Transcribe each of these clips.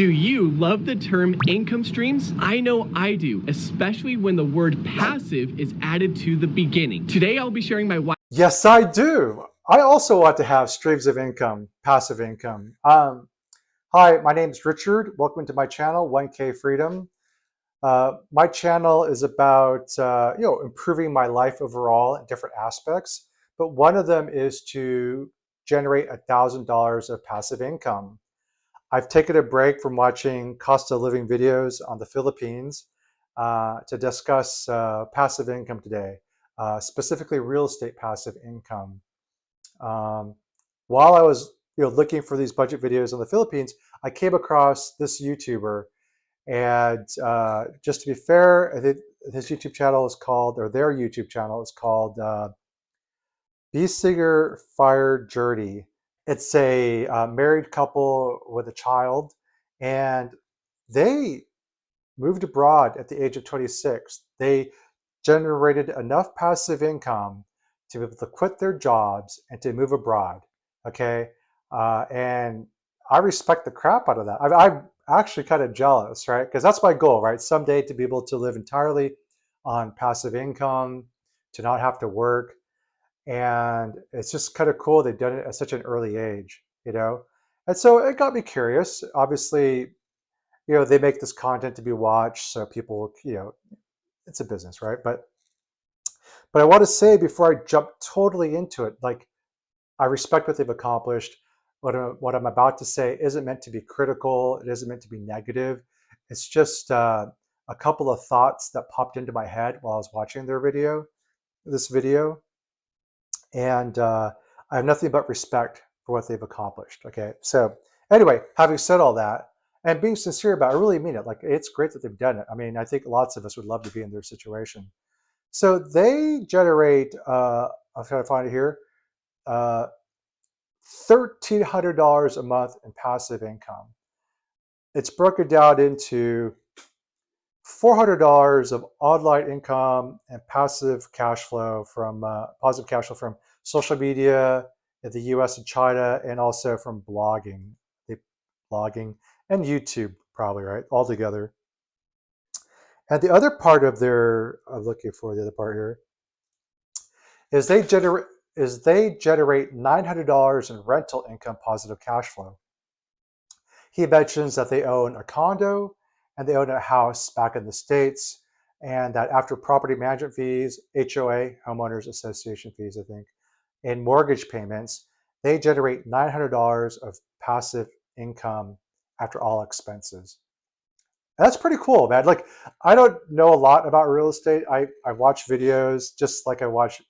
Do you love the term income streams? I know I do, especially when the word passive is added to the beginning. Today I'll be sharing my why. Yes, I do. I also want to have streams of income, passive income. Hi, my name is Richard. Welcome to my channel, 1K Freedom. My channel is about improving my life overall in different aspects, but one of them is to generate $1,000 of passive income. I've taken a break from watching cost of living videos on the Philippines to discuss passive income today, specifically real estate passive income. While I was looking for these budget videos on the Philippines, I came across this YouTuber. And just to be fair, I think his YouTube channel is called, or their YouTube channel is called Bisinger Fire Journey. It's a married couple with a child, and they moved abroad at the age of 26. They generated enough passive income to be able to quit their jobs and to move abroad. Okay, and I respect the crap out of that. I'm actually kind of jealous, right? Because that's my goal, right? Someday to be able to live entirely on passive income, to not have to work. And it's just kind of cool they've done it at such an early age, you know? And so it got me curious. Obviously, they make this content to be watched, so people, it's a business, right? But I want to say before I jump totally into it, like, I respect what they've accomplished. What I'm about to say isn't meant to be critical. It isn't meant to be negative. It's just a couple of thoughts that popped into my head while I was watching this video. And I have nothing but respect for what they've accomplished. Okay, so anyway, having said all that, and being sincere about it, I really mean it. Like, it's great that they've done it. I mean, I think lots of us would love to be in their situation. So they generate, I'll try to find it here, $1,300 a month in passive income. It's broken down into $400 of online income and passive cash flow from social media in the US and China, and also from blogging and YouTube, probably, right? All together. And the other part of I'm looking for the other part here, is they generate $900 in rental income positive cash flow. He mentions that they own a condo and they own a house back in the States, and that after property management fees, HOA, homeowners association fees, I think, and mortgage payments, they generate $900 of passive income after all expenses. That's pretty cool, man. Like, I don't know a lot about real estate. I watch videos just like I watch,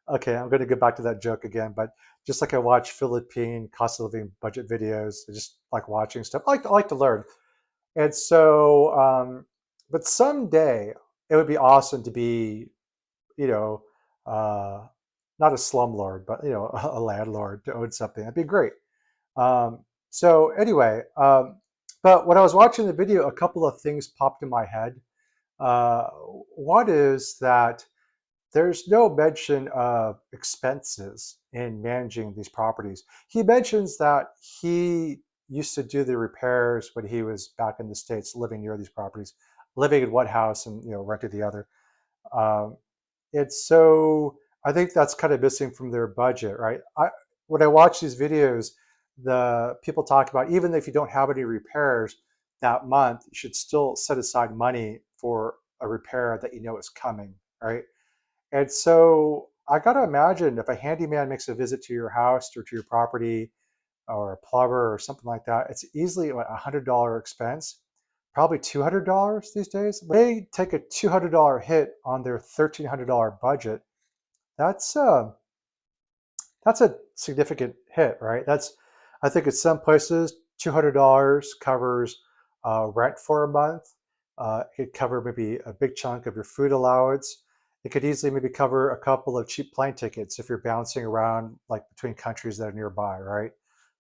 okay, I'm going to go back to that joke again, but just like I watch Philippine cost of living budget videos, I just like watching stuff. I like to learn. And so, but someday it would be awesome to be, not a slumlord, but, a landlord, to own something. That'd be great. So anyway, but when I was watching the video, a couple of things popped in my head. One is that there's no mention of expenses in managing these properties. He mentions that he used to do the repairs when he was back in the States, living near these properties, living in one house and rented the other. It's so, I think that's kind of missing from their budget, right? When I watch these videos, the people talk about, even if you don't have any repairs that month, you should still set aside money for a repair that is coming, right? And so I got to imagine if a handyman makes a visit to your house or to your property, or a plumber or something like that, it's easily a $100 expense, probably $200 these days. They take a $200 hit on their $1,300 budget. That's a significant hit, right? I think in some places, $200 covers rent for a month. It could cover maybe a big chunk of your food allowance. It could easily maybe cover a couple of cheap plane tickets if you're bouncing around like between countries that are nearby, right?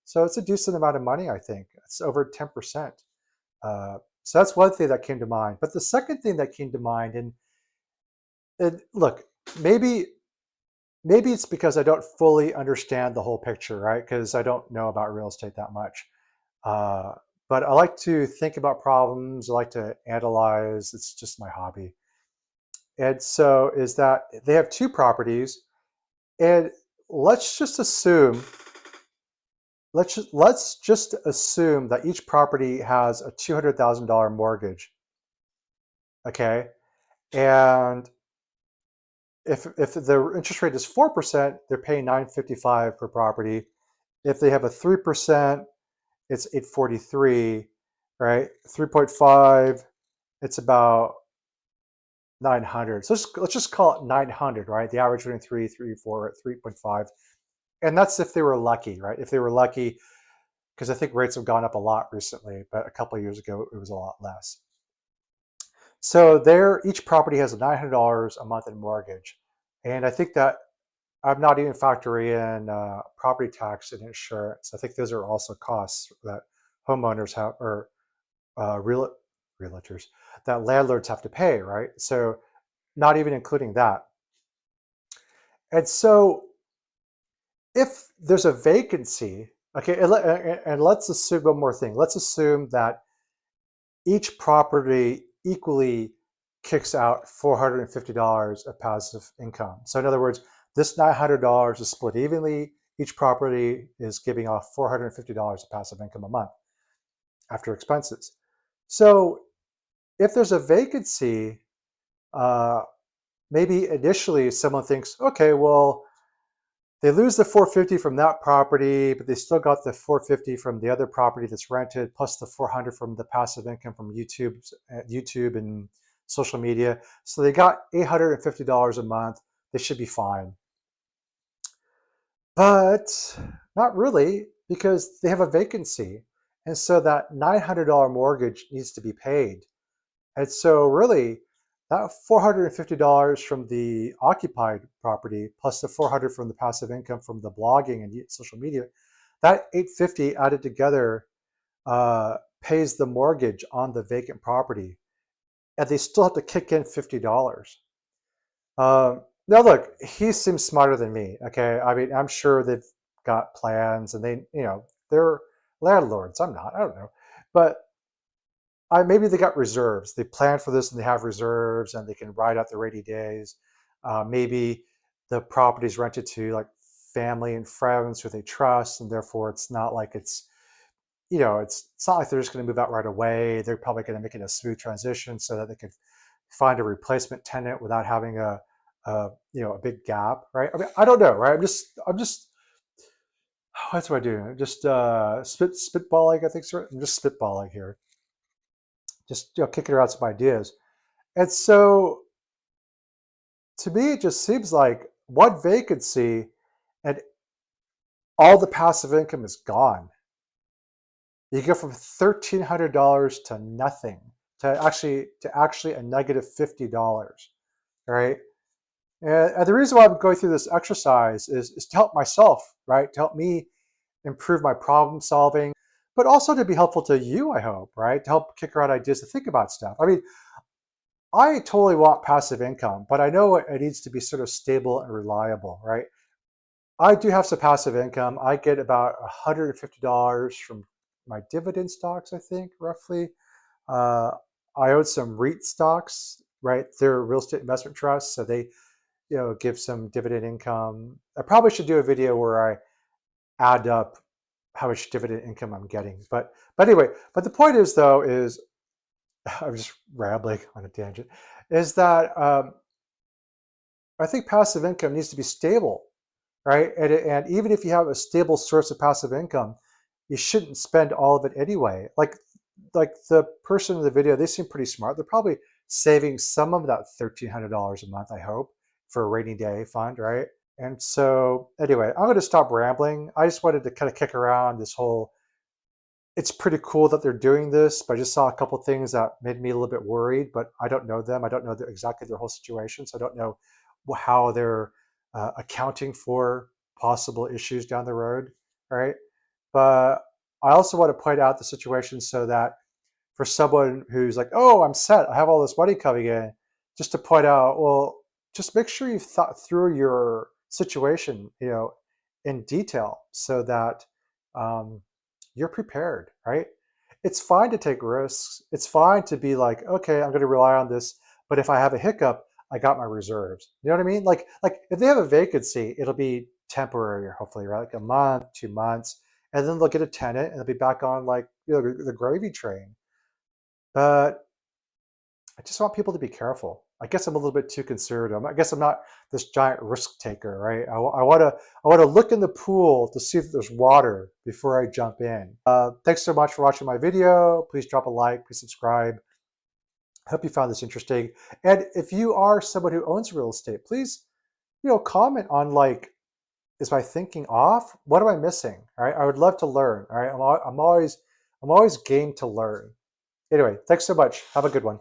So it's a decent amount of money, I think. It's over 10%. So that's one thing that came to mind. But the second thing that came to mind, and look, maybe it's because I don't fully understand the whole picture, right? Because I don't know about real estate that much. but I like to think about problems. I like to analyze. It's just my hobby. And so is that they have two properties, and let's just assume let's just assume that each property has a $200,000 mortgage. Okay, and if the interest rate is 4%, they're paying 955 per property. If they have a 3%, it's 843, right? 3.5, it's about 900. So let's just call it 900, right? The average between 3, 3, 4, 3.5. And that's if they were lucky, right? If they were lucky, because I think rates have gone up a lot recently, but a couple of years ago, it was a lot less. So there, each property has $900 a month in mortgage. And I think that I'm not even factoring in property tax and insurance. I think those are also costs that homeowners have, or realtors, that landlords have to pay, right? So not even including that. And so if there's a vacancy, okay, and let's assume one more thing. Let's assume that each property equally kicks out $450 of passive income. So in other words, this $900 is split evenly. Each property is giving off $450 of passive income a month after expenses. So if there's a vacancy, maybe initially someone thinks, okay, well, they lose the 450 from that property, but they still got the 450 from the other property that's rented, plus the 400 from the passive income from YouTube and social media. So they got $850 a month. They should be fine. But not really, because they have a vacancy. And so that $900 mortgage needs to be paid. And so really, that $450 from the occupied property plus the 400 from the passive income from the blogging and social media, that 850 added together pays the mortgage on the vacant property, and they still have to kick in $50. Now look, he seems smarter than me. Okay, I mean, I'm sure they've got plans, and they're landlords. I'm not. I don't know, but maybe they got reserves. They plan for this and they have reserves and they can ride out the rainy days. Maybe the property's rented to like family and friends who they trust, and therefore it's not like it's not like they're just going to move out right away. They're probably going to make it a smooth transition so that they can find a replacement tenant without having a big gap, right? I mean, I don't know, right? I'm just that's what I do. Just spitballing, I think. So I'm just spitballing here. Just kicking around some ideas. And so to me, it just seems like one vacancy and all the passive income is gone. You go from $1,300 to nothing, to actually a negative $50, right? And the reason why I'm going through this exercise is to help myself, right? To help me improve my problem solving, but also to be helpful to you, I hope, right? To help kick around ideas to think about stuff. I mean, I totally want passive income, but I know it needs to be sort of stable and reliable, right? I do have some passive income. I get about $150 from my dividend stocks, I think, roughly. Uh, I own some REIT stocks, right? They're real estate investment trusts, so they, give some dividend income. I probably should do a video where I add up how much dividend income I'm getting. But anyway, but the point is though, is I'm just rambling on a tangent, is that I think passive income needs to be stable, right? And even if you have a stable source of passive income, you shouldn't spend all of it anyway. Like the person in the video, they seem pretty smart. They're probably saving some of that $1,300 a month, I hope, for a rainy day fund, right? And so anyway, I'm going to stop rambling. I just wanted to kind of kick around this whole, it's pretty cool that they're doing this, but I just saw a couple of things that made me a little bit worried, but I don't know them. I don't know exactly their whole situation. So I don't know how they're accounting for possible issues down the road, right? But I also want to point out the situation so that for someone who's like, oh, I'm set, I have all this money coming in, just to point out, well, just make sure you've thought through your situation, in detail so that you're prepared, right? it's fine to take risks. It's fine to be like, okay, I'm going to rely on this, but if I have a hiccup, I got my reserves. You know what I mean? Like if they have a vacancy, it'll be temporary, hopefully, right? Like a month, 2 months, and then they'll get a tenant and they'll be back on like the gravy train. But I just want people to be careful. I guess I'm a little bit too conservative. I guess I'm not this giant risk taker, right? I want to look in the pool to see if there's water before I jump in. Thanks so much for watching my video. Please drop a like, please subscribe. I hope you found this interesting. And if you are someone who owns real estate, please, comment on like, is my thinking off? What am I missing? All right, I would love to learn. All right, I'm always game to learn. Anyway, thanks so much. Have a good one.